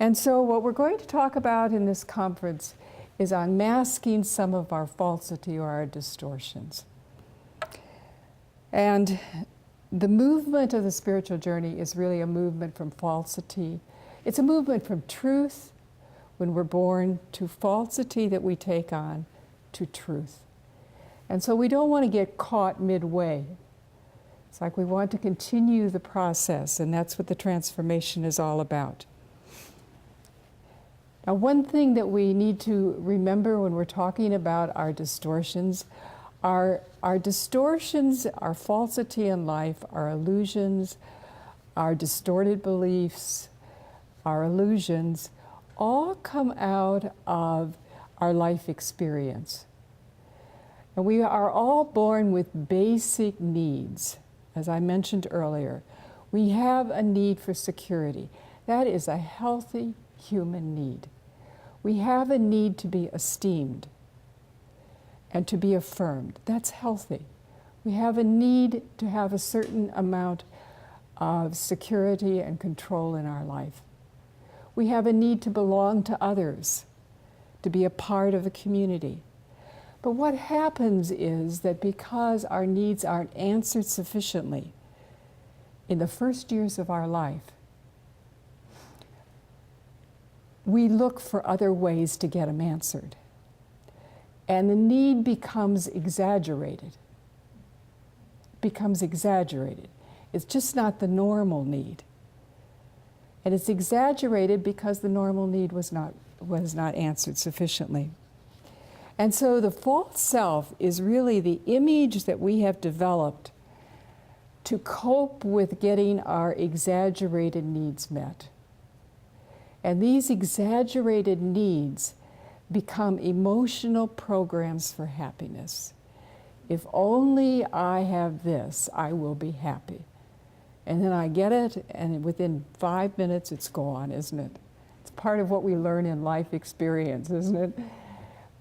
And so what we're going to talk about in this conference is unmasking some of our falsity or our distortions. And the movement of the spiritual journey is really a movement from falsity. It's a movement from truth when we're born to falsity that we take on to truth. And so we don't want to get caught midway. It's like we want to continue the process, and that's what the transformation is all about. Now, one thing that we need to remember when we're talking about our distortions, our distortions, our falsity in life, our illusions, our distorted beliefs, our illusions, all come out of our life experience. And we are all born with basic needs. As I mentioned earlier, we have a need for security. That is a healthy human need. We have a need to be esteemed and to be affirmed. That's healthy. We have a need to have a certain amount of security and control in our life. We have a need to belong to others, to be a part of a community. But what happens is that because our needs aren't answered sufficiently in the first years of our life, we look for other ways to get them answered. And the need becomes exaggerated. It's just not the normal need. And it's exaggerated because the normal need was not answered sufficiently. And so the false self is really the image that we have developed to cope with getting our exaggerated needs met. And these exaggerated needs become emotional programs for happiness. If only I have this, I will be happy. And then I get it, and within 5 minutes it's gone, isn't it? It's part of what we learn in life experience, isn't it?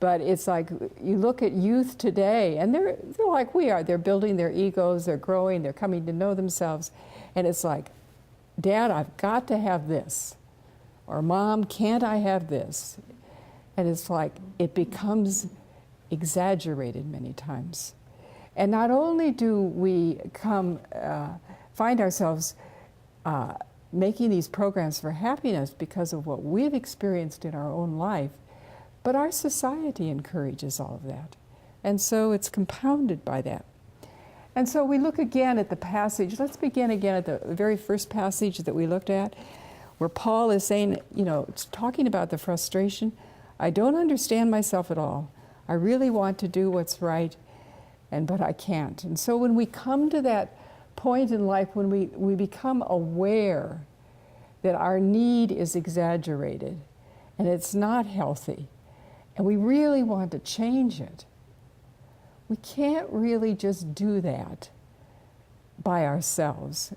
But it's like, you look at youth today, and they're like we are. They're building their egos, they're growing, they're coming to know themselves. And it's like, Dad, I've got to have this. Or Mom, can't I have this? And it's like, it becomes exaggerated many times. And not only do we find ourselves making these programs for happiness because of what we've experienced in our own life, but our society encourages all of that. And so it's compounded by that. And so we look again at the passage. Let's begin again at the very first passage that we looked at, where Paul is saying, it's talking about the frustration. I don't understand myself at all. I really want to do what's right, but I can't. And so when we come to that point in life when we become aware that our need is exaggerated and it's not healthy, and we really want to change it, we can't really just do that by ourselves.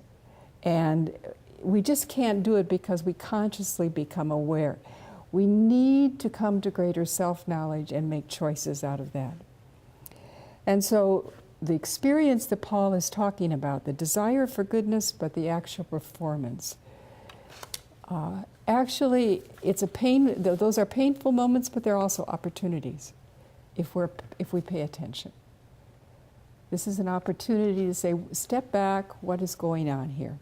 And we just can't do it because we consciously become aware. We need to come to greater self-knowledge and make choices out of that. And so the experience that Paul is talking about, the desire for goodness, but the actual performance, actually, those are painful moments, but they're also opportunities if we pay attention. This is an opportunity to say, step back, what is going on here?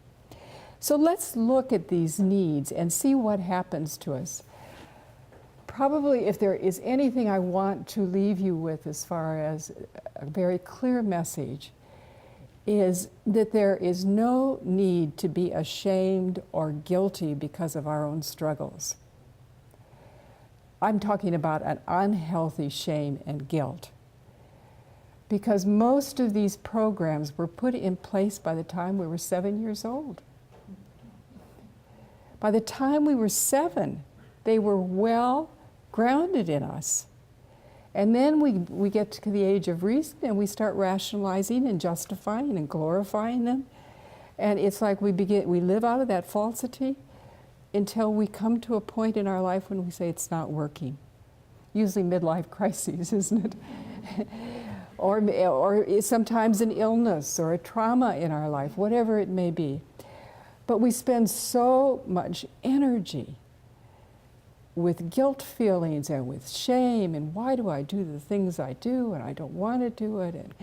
So let's look at these needs and see what happens to us. Probably if there is anything I want to leave you with as far as a very clear message, is that there is no need to be ashamed or guilty because of our own struggles. I'm talking about an unhealthy shame and guilt. Because most of these programs were put in place by the time we were 7 years old. By the time we were 7, they were well grounded in us. And then we get to the age of reason and we start rationalizing and justifying and glorifying them. And it's like we live out of that falsity until we come to a point in our life when we say it's not working. Usually midlife crises, isn't it? or sometimes an illness or a trauma in our life, whatever it may be. But we spend so much energy with guilt feelings and with shame, and why do I do the things I do and I don't want to do it. And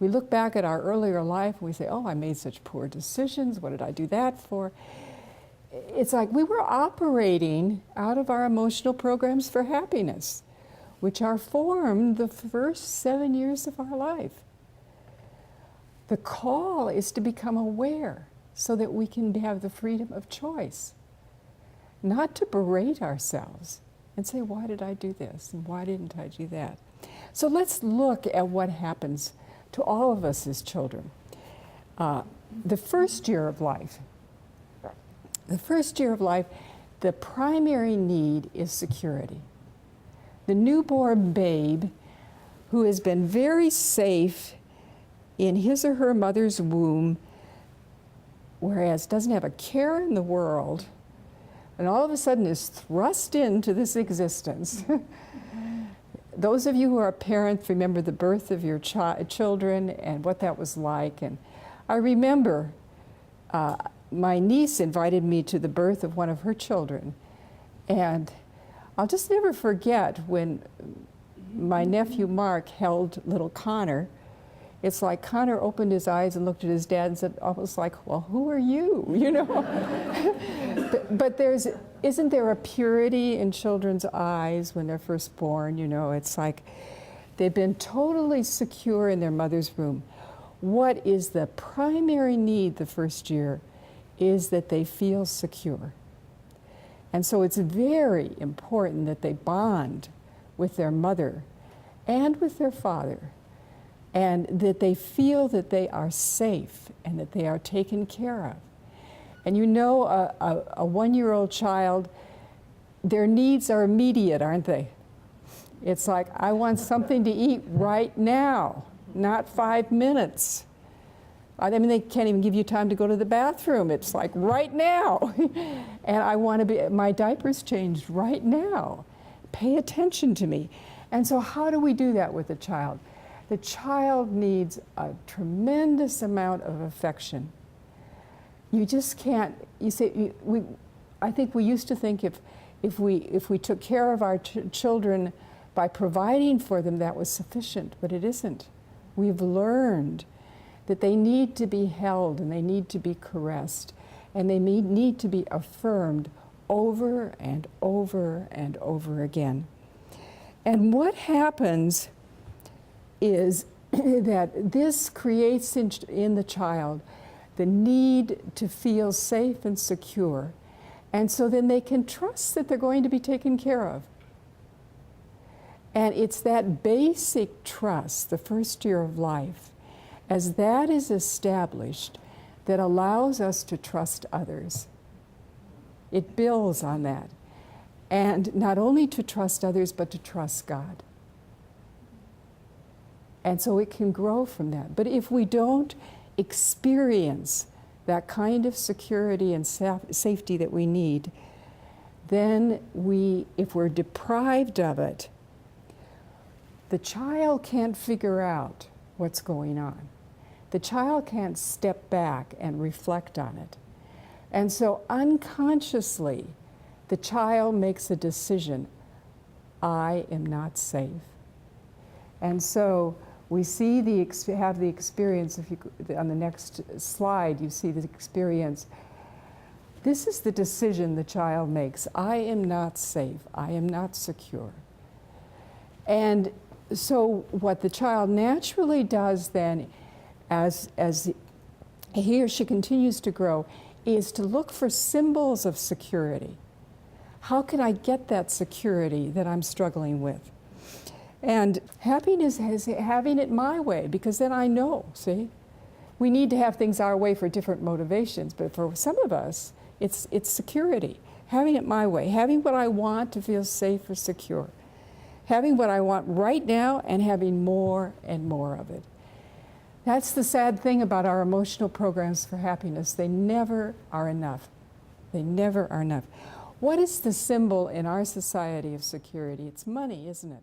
we look back at our earlier life and we say, oh, I made such poor decisions. What did I do that for? It's like we were operating out of our emotional programs for happiness, which are formed the first 7 years of our life. The call is to become aware so that we can have the freedom of choice, not to berate ourselves and say, why did I do this and why didn't I do that? So let's look at what happens to all of us as children. The first year of life, the primary need is security. The newborn babe who has been very safe in his or her mother's womb, whereas doesn't have a care in the world, and all of a sudden is thrust into this existence. Those of you who are parents remember the birth of your children and what that was like. And I remember my niece invited me to the birth of one of her children. And I'll just never forget when my nephew Mark held little Connor. It's like Connor opened his eyes and looked at his dad and said, almost like, well, who are you? You know? but isn't there a purity in children's eyes when they're first born? You know, it's like they've been totally secure in their mother's womb. What is the primary need the first year is that they feel secure. And so it's very important that they bond with their mother and with their father, and that they feel that they are safe and that they are taken care of. And you know, a one-year-old child, their needs are immediate, aren't they? It's like, I want something to eat right now, not 5 minutes. I mean, they can't even give you time to go to the bathroom. It's like, right now. And I want to be, my diaper's changed right now. Pay attention to me. And so how do we do that with a child? The child needs a tremendous amount of affection. You just can't, you say, I think we used to think if we took care of our children by providing for them, that was sufficient, but it isn't. We've learned that they need to be held and they need to be caressed and they need to be affirmed over and over and over again. And what happens is that this creates in the child the need to feel safe and secure. And so then they can trust that they're going to be taken care of. And it's that basic trust, the first year of life, as that is established, that allows us to trust others. It builds on that. And not only to trust others, but to trust God. And so it can grow from that. But if we don't experience that kind of security and safety that we need, then if we're deprived of it, the child can't figure out what's going on. The child can't step back and reflect on it. And so unconsciously, the child makes a decision, I am not safe. And so we see have the experience, on the next slide, you see the experience. This is the decision the child makes. I am not safe. I am not secure. And so what the child naturally does then, as he or she continues to grow, is to look for symbols of security. How can I get that security that I'm struggling with? And happiness is having it my way, because then I know, see? We need to have things our way for different motivations, but for some of us, it's security. Having it my way, having what I want to feel safe or secure. Having what I want right now and having more and more of it. That's the sad thing about our emotional programs for happiness. They never are enough. They never are enough. What is the symbol in our society of security? It's money, isn't it?